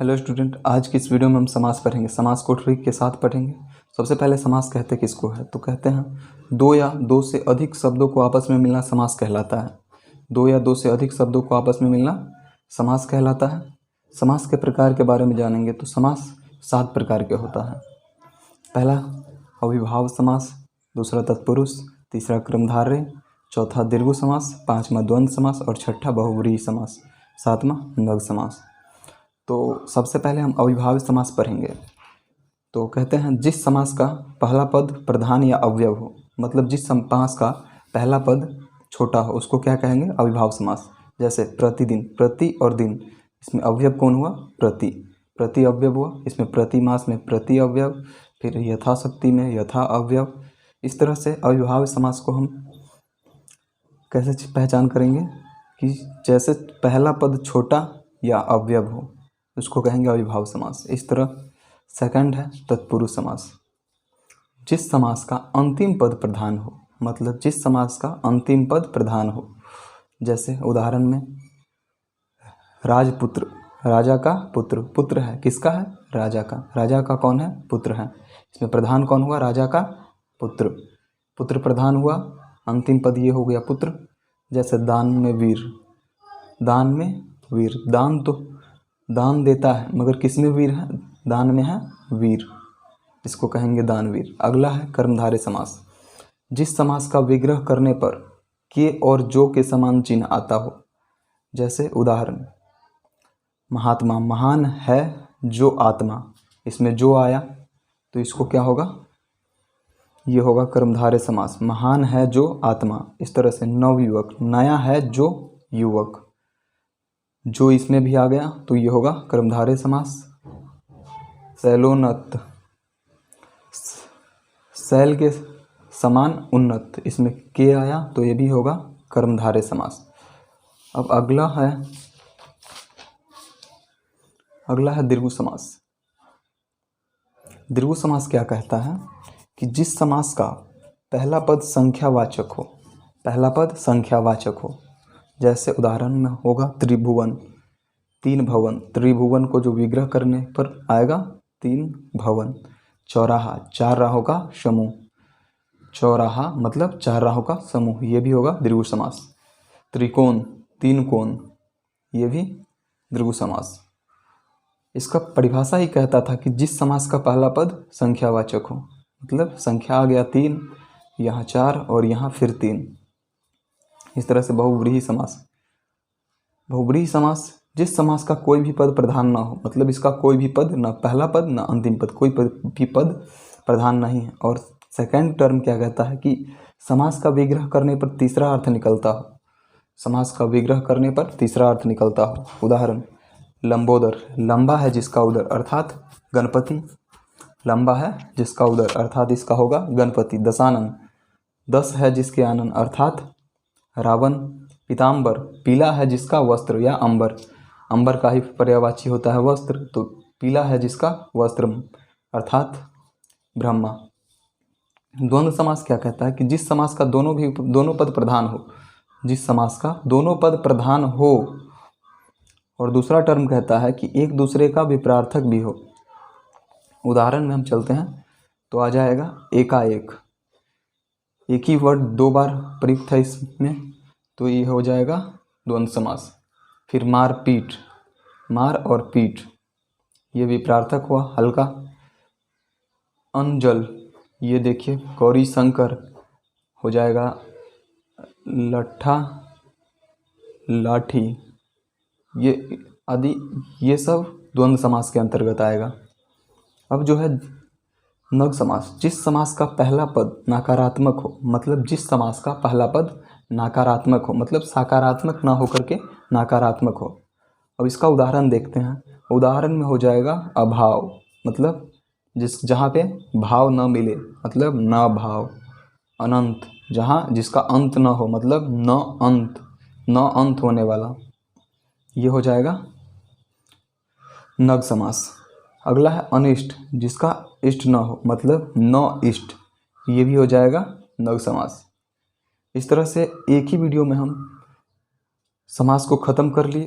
Hello student, आज की इस वीडियो में हम समास पढ़ेंगे। समास को ट्रिक के साथ पढ़ेंगे। सबसे पहले समास कहते किसको है, तो कहते हैं दो या दो से अधिक शब्दों को आपस में मिलना समास कहलाता है। दो या दो से अधिक शब्दों को आपस में मिलना समास कहलाता है। समास के प्रकार के बारे में जानेंगे तो समास 7 प्रकार के होता है। पहला अविभाव समास, दूसरा तत्पुरुष, तीसरा क्रमधारय, चौथा दीर्घ समास, पाँचवा द्वंद्व समास और छठा बहुव्रीहि समास, सातवां नग समास। तो सबसे पहले हम अविभाज्य समास पढ़ेंगे। तो कहते हैं जिस समास का पहला पद प्रधान या अवयव हो, मतलब जिस समास का पहला पद छोटा हो उसको क्या कहेंगे, अविभाज्य समास। जैसे प्रतिदिन, प्रति और दिन, इसमें अवयव कौन हुआ, प्रति, प्रति अवयव हुआ। इसमें प्रतिमास में प्रति अवयव, फिर यथाशक्ति में यथा अवयव। इस तरह से अविभाज्य समास को हम कैसे पहचान करेंगे कि जैसे पहला पद छोटा या अवयव हो उसको कहेंगे अविभाज्य समास। इस तरह सेकंड है तत्पुरुष समास। जिस समास का अंतिम पद प्रधान हो, मतलब जिस समास का अंतिम पद प्रधान हो। जैसे उदाहरण में राजपुत्र, राजा का पुत्र, पुत्र है किसका है, राजा का, राजा का कौन है, पुत्र है। इसमें प्रधान कौन हुआ, राजा का पुत्र, पुत्र प्रधान हुआ, अंतिम पद ये हो गया पुत्र। जैसे दान में वीर, दान में वीर, दान तो दान देता है मगर किस में वीर है, दान में है वीर, इसको कहेंगे दानवीर। अगला है कर्मधारय समास। जिस समास का विग्रह करने पर के और जो के समान चिन्ह आता हो। जैसे उदाहरण महात्मा, महान है जो आत्मा, इसमें जो आया तो इसको क्या होगा, ये होगा कर्मधारय समास, महान है जो आत्मा। इस तरह से नवयुवक, नया है जो युवक, जो इसमें भी आ गया तो ये होगा कर्मधारय समास। शैलोन्नत, शैल के समान उन्नत, इसमें के आया तो ये भी होगा कर्मधारय समास। अब अगला है दीर्घ समास। दीर्घ समास क्या कहता है कि जिस समास का पहला पद संख्यावाचक हो, पहला पद संख्यावाचक हो। जैसे उदाहरण में होगा त्रिभुवन, तीन भवन, त्रिभुवन को जो विग्रह करने पर आएगा तीन भवन। चौराहा, चार राहों का समूह, चौराहा मतलब चार राहों का समूह, ये भी होगा दीर्घ समास। त्रिकोण, तीन कोण, ये भी दीर्घ समास। इसका परिभाषा ही कहता था कि जिस समास का पहला पद संख्यावाचक हो, मतलब संख्या आ गया तीन, यहाँ चार और यहाँ फिर तीन। इस तरह से बहुव्रीहि समास। बहुव्रीहि समास जिस समास का कोई भी पद प्रधान ना हो, मतलब इसका कोई भी पद, ना पहला पद ना अंतिम पद, कोई भी पद प्रधान नहीं है। और सेकंड टर्म क्या कहता है कि समास का विग्रह करने पर तीसरा अर्थ निकलता हो, समास का विग्रह करने पर तीसरा अर्थ निकलता हो। उदाहरण लंबोदर, लंबा है जिसका उदर अर्थात गणपति, लंबा है जिसका उदर अर्थात इसका होगा गणपति। दशानन, 10 है जिसके आनन अर्थात रावण। पीताम्बर, पीला है जिसका वस्त्र या अंबर, अंबर का ही पर्यायवाची होता है वस्त्र, तो पीला है जिसका वस्त्र अर्थात ब्रह्मा। द्वंद्व समास क्या कहता है कि जिस समास का दोनों पद प्रधान हो, जिस समास का दोनों पद प्रधान हो। और दूसरा टर्म कहता है कि एक दूसरे का विपरार्थक भी हो। उदाहरण में हम चलते हैं तो आ जाएगा एकाएक, एक ही वर्ड दो बार प्रयुक्त है इसमें तो ये हो जाएगा द्वंद्व समास। फिर मार पीट, मार और पीट ये विपरार्थक हुआ हल्का। अंजल, ये देखिए गौरी शंकर हो जाएगा लट्ठा लाठी, ये आदि, ये सब द्वंद्व समास के अंतर्गत आएगा। अब जो है नग समास। जिस समास का पहला पद नकारात्मक हो, मतलब जिस समास का पहला पद नकारात्मक हो, मतलब सकारात्मक ना होकर के नकारात्मक हो। अब इसका उदाहरण देखते हैं। उदाहरण में हो जाएगा अभाव, मतलब जहाँ पे भाव न मिले, मतलब न भाव। अनंत, जहाँ जिसका अंत न हो, मतलब न अंत होने वाला, ये हो जाएगा नग समास। अगला है अनिष्ट, जिसका इष्ट न हो, मतलब न इष्ट, ये भी हो जाएगा नग समास। इस तरह से एक ही वीडियो में हम समास को ख़त्म कर लिए।